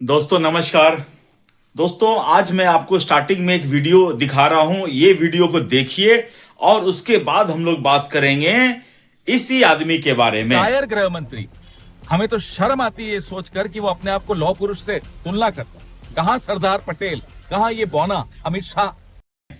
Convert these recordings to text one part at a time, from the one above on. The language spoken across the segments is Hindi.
दोस्तों नमस्कार। दोस्तों आज मैं आपको स्टार्टिंग में एक वीडियो दिखा रहा हूं। ये वीडियो को देखिए और उसके बाद हम लोग बात करेंगे इसी आदमी के बारे में। कायर गृह मंत्री, हमें तो शर्म आती है ये सोचकर कि वो अपने आप को लौह पुरुष से तुलना करता है। कहां सरदार पटेल, कहां ये बौना अमित शाह।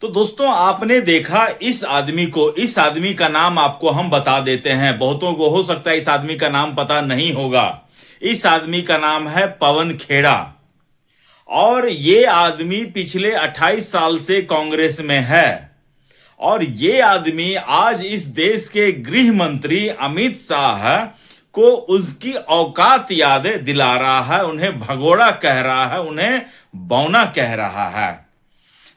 तो दोस्तों आपने देखा इस आदमी को, इस आदमी का नाम आपको हम बता देते हैं। बहुतों को हो सकता है इस आदमी का नाम पता नहीं होगा। इस आदमी का नाम है पवन खेड़ा और ये आदमी पिछले 28 साल से कांग्रेस में है। और ये आदमी आज इस देश के गृह मंत्री अमित शाह को उसकी औकात याद दिला रहा है, उन्हें भगोड़ा कह रहा है, उन्हें बौना कह रहा है।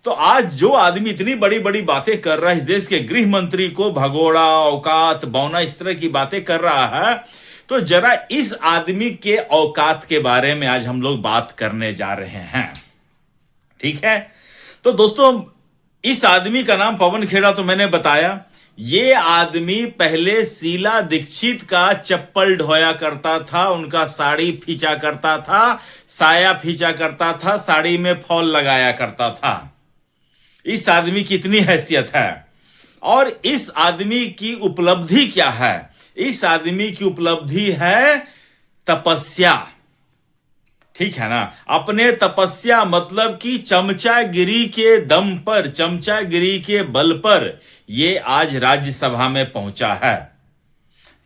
तो आज जो आदमी इतनी बड़ी बड़ी बातें कर रहा है, इस देश के गृह मंत्री को भगोड़ा, औकात, बौना, इस तरह की बातें कर रहा है, तो जरा इस आदमी के औकात के बारे में आज हम लोग बात करने जा रहे हैं। ठीक है, तो दोस्तों इस आदमी का नाम पवन खेड़ा तो मैंने बताया। ये आदमी पहले शीला दीक्षित का चप्पल ढोया करता था, उनका साड़ी फींचा करता था, साया फींचा करता था, साड़ी में फॉल लगाया करता था। इस आदमी की इतनी हैसियत है। और इस आदमी की उपलब्धि क्या है? इस आदमी की उपलब्धि है तपस्या। ठीक है ना, अपने तपस्या मतलब कि चमचागिरी के दम पर, चमचागिरी के बल पर ये आज राज्यसभा में पहुंचा है।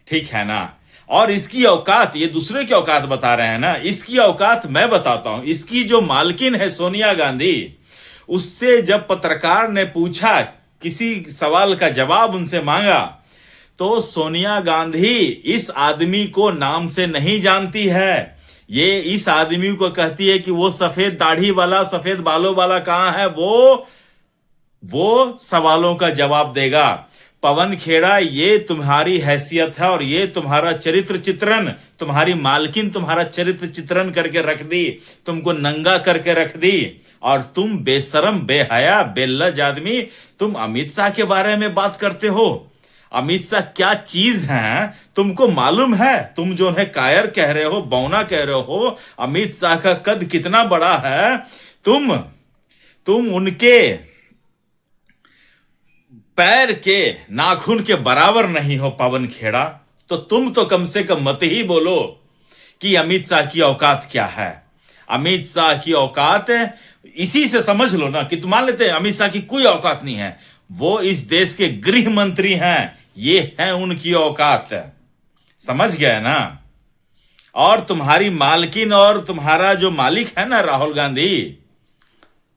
ठीक है ना, और इसकी औकात, ये दूसरे की औकात बता रहे हैं ना, इसकी औकात मैं बताता हूं। इसकी जो मालकिन है सोनिया गांधी, उससे जब पत्रकार ने पूछा, किसी सवाल का जवाब उनसे मांगा, तो सोनिया गांधी इस आदमी को नाम से नहीं जानती है। ये इस आदमी को कहती है कि वो सफेद दाढ़ी वाला, सफेद बालों वाला कहां है, वो सवालों का जवाब देगा। पवन खेड़ा, ये तुम्हारी हैसियत है और ये तुम्हारा चरित्र चित्रण, तुम्हारी मालकिन तुम्हारा चरित्र चित्रण करके रख दी, तुमको नंगा करके रख दी। और तुम बेशरम, बेहया, बेलज आदमी, तुम अमित शाह के बारे में बात करते हो। अमित शाह क्या चीज है तुमको मालूम है? तुम जो है कायर कह रहे हो, बौना कह रहे हो, अमित शाह का कद कितना बड़ा है। तुम उनके पैर के नाखून के बराबर नहीं हो पवन खेड़ा। तो तुम तो कम से कम मत ही बोलो कि अमित शाह की औकात क्या है। अमित शाह की औकात इसी से समझ लो ना, कि तुम मान लेते हैं अमित शाह की कोई औकात नहीं है, वो इस देश के गृह मंत्री हैं, ये है उनकी औकात। समझ गए ना? और तुम्हारी मालकिन और तुम्हारा जो मालिक है ना राहुल गांधी,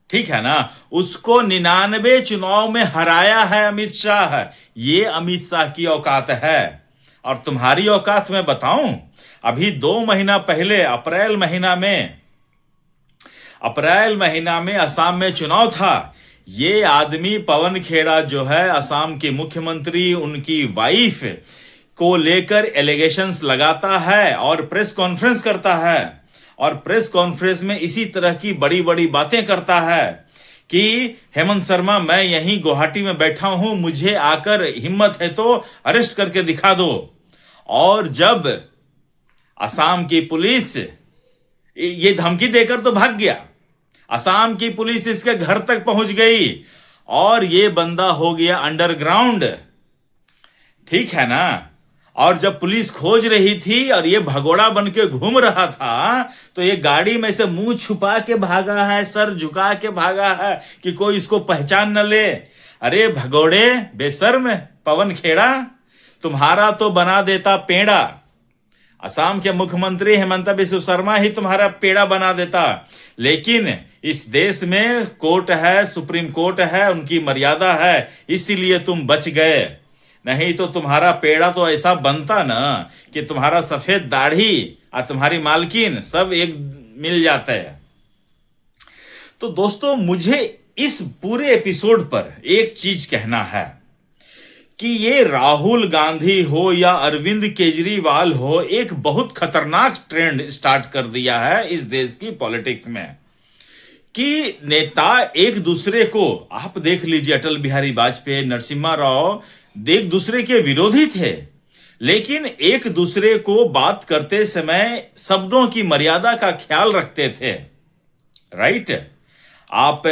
ठीक है ना, उसको 99 चुनाव में हराया है अमित शाह। ये अमित शाह की औकात है। और तुम्हारी औकात मैं बताऊं, अभी 2 महीना पहले अप्रैल महीना में असम में चुनाव था। ये आदमी पवन खेड़ा जो है, असम के मुख्यमंत्री, उनकी वाइफ को लेकर एलिगेशंस लगाता है और प्रेस कॉन्फ्रेंस करता है। और प्रेस कॉन्फ्रेंस में इसी तरह की बड़ी बड़ी बातें करता है कि हेमंत शर्मा, मैं यहीं गुवाहाटी में बैठा हूं, मुझे आकर हिम्मत है तो अरेस्ट करके दिखा दो। और जब असम की पुलिस ये धमकी देकर तो भाग गया, असम की पुलिस इसके घर तक पहुंच गई और ये बंदा हो गया अंडरग्राउंड। ठीक है ना, और जब पुलिस खोज रही थी और ये भगोड़ा बन के घूम रहा था, तो ये गाड़ी में से मुंह छुपा के भागा है, सर झुका के भागा है कि कोई इसको पहचान न ले। अरे भगोड़े, बेशर्म पवन खेड़ा, तुम्हारा तो बना देता पेड़ा। असम के मुख्यमंत्री हेमंत बिस्व शर्मा ही तुम्हारा पेड़ा बना देता। लेकिन इस देश में कोर्ट है, सुप्रीम कोर्ट है, उनकी मर्यादा है, इसीलिए तुम बच गए। नहीं तो तुम्हारा पेड़ा तो ऐसा बनता ना कि तुम्हारा सफेद दाढ़ी और तुम्हारी मालकिन सब एक मिल जाता है। तो दोस्तों मुझे इस पूरे एपिसोड पर एक चीज कहना है कि ये राहुल गांधी हो या अरविंद केजरीवाल हो, एक बहुत खतरनाक ट्रेंड स्टार्ट कर दिया है इस देश की पॉलिटिक्स में कि नेता एक दूसरे को, आप देख लीजिए अटल बिहारी वाजपेयी, नरसिम्हा राव, एक दूसरे के विरोधी थे, लेकिन एक दूसरे को बात करते समय शब्दों की मर्यादा का ख्याल रखते थे। राइट? आप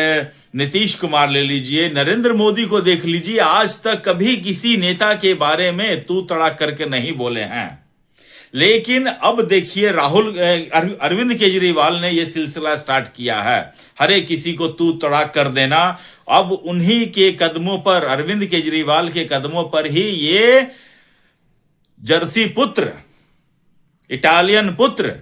नीतीश कुमार ले लीजिए, नरेंद्र मोदी को देख लीजिए, आज तक कभी किसी नेता के बारे में तू तड़ाक करके नहीं बोले हैं। लेकिन अब देखिए अरविंद केजरीवाल ने यह सिलसिला स्टार्ट किया है, हर एक किसी को तू तड़ाक कर देना। अब उन्हीं के कदमों पर, अरविंद केजरीवाल के कदमों पर ही ये जर्सी पुत्र, इटालियन पुत्र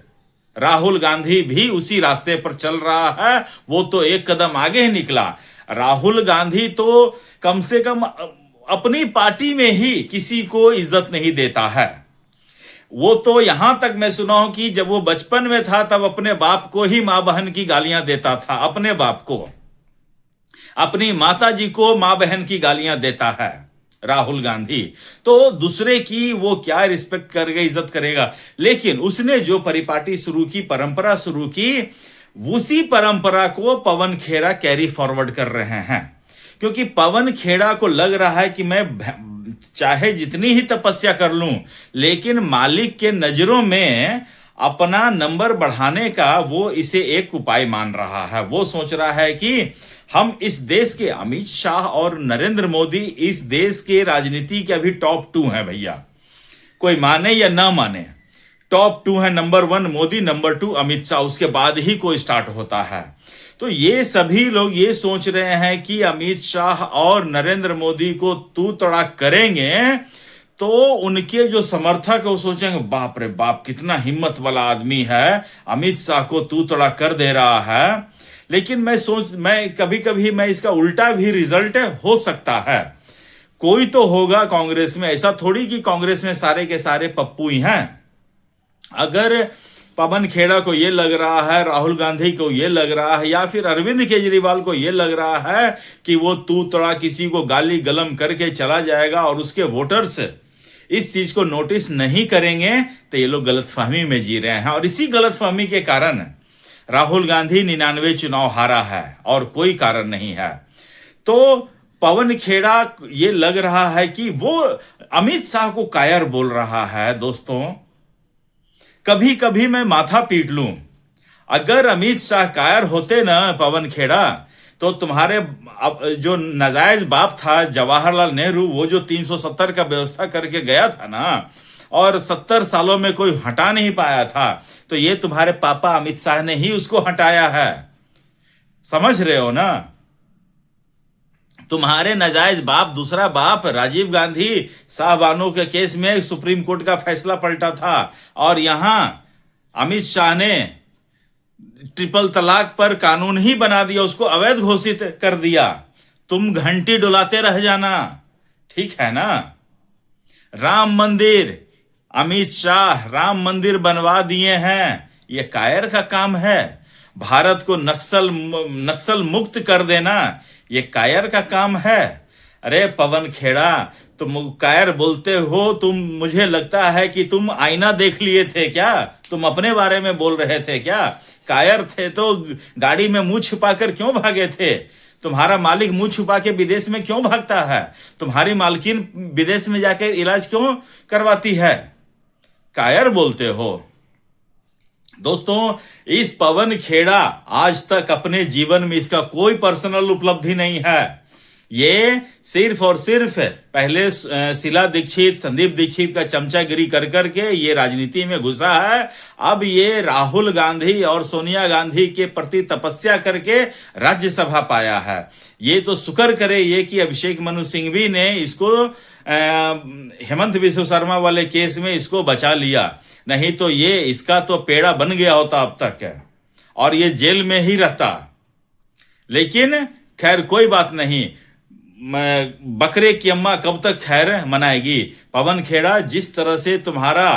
राहुल गांधी भी उसी रास्ते पर चल रहा है। वो तो एक कदम आगे ही निकला। राहुल गांधी तो कम से कम अपनी पार्टी में ही किसी को इज्जत नहीं देता है। वो तो यहां तक मैं सुना हूं कि जब वो बचपन में था तब अपने बाप को ही मां बहन की गालियां देता था, अपने बाप को, अपनी माता जी को मां बहन की गालियां देता है राहुल गांधी। तो दूसरे की वो क्या रिस्पेक्ट करेगा, इज्जत करेगा। लेकिन उसने जो परिपाटी शुरू की, परंपरा शुरू की, उसी परंपरा को पवन खेड़ा कैरी फॉरवर्ड कर रहे हैं। क्योंकि पवन खेड़ा को लग रहा है कि मैं चाहे जितनी ही तपस्या कर लूं, लेकिन मालिक के नजरों में अपना नंबर बढ़ाने का वो इसे एक उपाय मान रहा है। वो सोच रहा है कि हम इस देश के, अमित शाह और नरेंद्र मोदी इस देश के राजनीति के अभी टॉप 2 हैं भैया, कोई माने या ना माने, टॉप 2 है। नंबर 1 मोदी, नंबर 2 अमित शाह, उसके बाद ही कोई स्टार्ट होता है। तो ये सभी लोग ये सोच रहे हैं कि अमित शाह और नरेंद्र मोदी को तू तड़ाक करेंगे तो उनके जो समर्थक है वो सोचेंगे बाप रे बाप कितना हिम्मत वाला आदमी है, अमित शाह को तू तड़ाक कर दे रहा है। लेकिन मैं कभी कभी मैं इसका उल्टा भी रिजल्ट हो सकता है। कोई तो होगा कांग्रेस में, ऐसा थोड़ी कि कांग्रेस में सारे के सारे पप्पू ही हैं। अगर पवन खेड़ा को यह लग रहा है, राहुल गांधी को यह लग रहा है, या फिर अरविंद केजरीवाल को यह लग रहा है कि वो तू तड़ा किसी को गाली गलम करके चला जाएगा और उसके वोटर्स इस चीज को नोटिस नहीं करेंगे, तो ये लोग गलतफहमी में जी रहे हैं। और इसी गलतफहमी के कारण राहुल गांधी 99 चुनाव हारा है और कोई कारण नहीं है। तो पवन खेड़ा ये लग रहा है कि वो अमित शाह को कायर बोल रहा है। दोस्तों, कभी कभी मैं माथा पीट लूं, अगर अमित शाह कायर होते ना पवन खेड़ा, तो तुम्हारे जो नाजायज बाप था जवाहरलाल नेहरू, वो जो 370 का व्यवस्था करके गया था ना, और 70 सालों में कोई हटा नहीं पाया था, तो ये तुम्हारे पापा अमित शाह ने ही उसको हटाया है। समझ रहे हो ना? तुम्हारे नाजायज बाप, दूसरा बाप राजीव गांधी साहबानों के केस में सुप्रीम कोर्ट का फैसला पलटा था, और यहां अमित शाह ने ट्रिपल तलाक पर कानून ही बना दिया, उसको अवैध घोषित कर दिया। तुम घंटी डुलाते रह जाना, ठीक है ना? राम मंदिर, अमित शाह राम मंदिर बनवा दिए हैं, यह कायर का काम है। भारत को नक्सल मुक्त कर देना, यह कायर का काम है। अरे पवन खेड़ा, तुम कायर बोलते हो, तुम, मुझे लगता है कि तुम आईना देख लिए थे क्या? तुम अपने बारे में बोल रहे थे क्या? कायर थे तो गाड़ी में मुंह छुपाकर क्यों भागे थे? तुम्हारा मालिक मुंह छुपा के विदेश में क्यों भागता है? तुम्हारी मालकिन विदेश में जाकर इलाज क्यों करवाती है? कायर बोलते हो। दोस्तों, इस पवन खेड़ा आज तक अपने जीवन में इसका कोई पर्सनल उपलब्धि नहीं है। ये सिर्फ और सिर्फ पहले शीला दीक्षित, संदीप दीक्षित का चमचागिरी कर करके ये राजनीति में घुसा है। अब ये राहुल गांधी और सोनिया गांधी के प्रति तपस्या करके राज्यसभा पाया है। ये तो शुक्र करे ये कि अभिषेक मनु सिंघवी ने इसको हेमंत बिस्व शर्मा वाले केस में इसको बचा लिया, नहीं तो ये इसका तो पेड़ा बन गया होता अब तक, और ये जेल में ही रहता। लेकिन खैर कोई बात नहीं, बकरे की अम्मा कब तक खैर मनाएगी। पवन खेड़ा, जिस तरह से तुम्हारा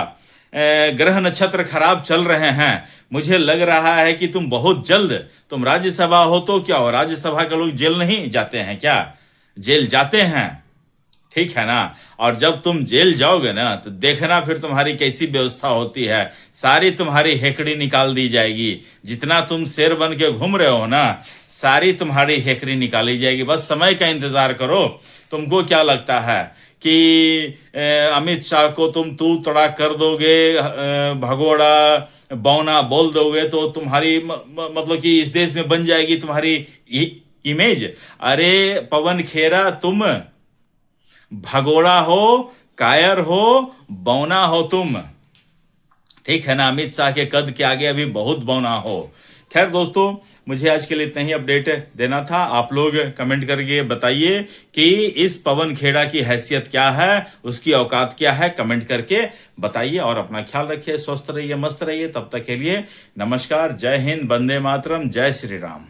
ग्रह नक्षत्र खराब चल रहे हैं, मुझे लग रहा है कि तुम बहुत जल्द, तुम राज्यसभा हो तो क्या हो, राज्यसभा के लोग जेल नहीं जाते हैं क्या? जेल जाते हैं, ठीक है ना? और जब तुम जेल जाओगे ना तो देखना फिर तुम्हारी कैसी व्यवस्था होती है। सारी तुम्हारी हेकड़ी निकाल दी जाएगी। जितना तुम शेर बन के घूम रहे हो ना, सारी तुम्हारी हेकड़ी निकाली जाएगी। बस समय का इंतजार करो। तुमको क्या लगता है कि अमित शाह को तुम तू तड़ा कर दोगे, भगोड़ा बौना बोल दोगे तो तुम्हारी मतलब कि इस देश में बन जाएगी तुम्हारी इमेज। अरे पवन खेरा, तुम भगोड़ा हो, कायर हो, बौना हो तुम, ठीक है ना। अमित शाह के कद के आगे अभी बहुत बौना हो। खैर दोस्तों, मुझे आज के लिए इतना ही अपडेट देना था। आप लोग कमेंट करके बताइए कि इस पवन खेड़ा की हैसियत क्या है, उसकी औकात क्या है, कमेंट करके बताइए। और अपना ख्याल रखिए, स्वस्थ रहिए, मस्त रहिए। तब तक के लिए नमस्कार, जय हिंद, वंदे मातरम, जय श्री राम।